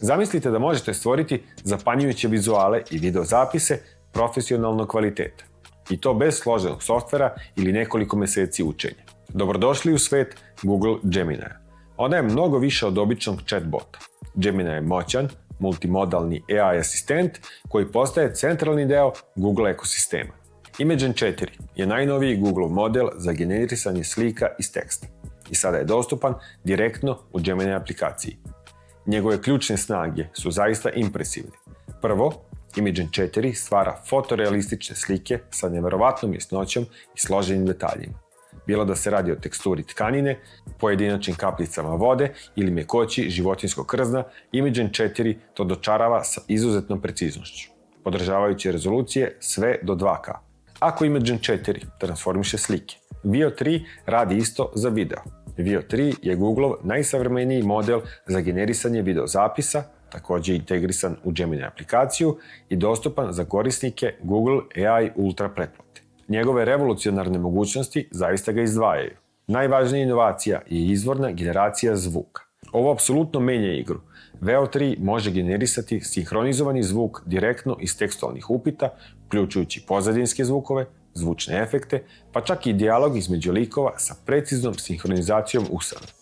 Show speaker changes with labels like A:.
A: Zamislite da možete stvoriti zapanjujuće vizuale i videozapise profesionalnog kvaliteta. I to bez složenog softvera ili nekoliko meseci učenja. Dobrodošli u svet Google Gemini-a. Ona je mnogo više od običnog chatbota. Gemini je moćan, multimodalni AI asistent koji postaje centralni deo Google ekosistema. Imagen 4 je najnoviji Google model za generisanje slika iz teksta i sada je dostupan direktno u Gemini aplikaciji. Njegove ključne snage su zaista impresivne. Prvo, Imagen 4 stvara fotorealistične slike sa neverovatnom jasnoćom i složenim detaljima. Bilo da se radi o teksturi tkanine, pojedinačnim kapljicama vode ili mekoći životinjskog krzna, Imagen 4 to dočarava sa izuzetnom preciznošću, podržavajući rezolucije sve do 2K. Ako Imagen 4 transformiše slike, Veo 3 radi isto za video. Veo 3 je Googleov najsavremeniji model za generisanje videozapisa, takođe integrisan u Gemini aplikaciju i dostupan za korisnike Google AI Ultra pretplate. Njegove revolucionarne mogućnosti zaista ga izdvajaju. Najvažnija inovacija je izvorna generacija zvuka. Ovo apsolutno menja igru. Veo 3 može generisati sinhronizovani zvuk direktno iz tekstualnih upita, uključujući pozadinske zvukove, zvučne efekte, pa čak i dijalog između likova sa preciznom sinhronizacijom usana.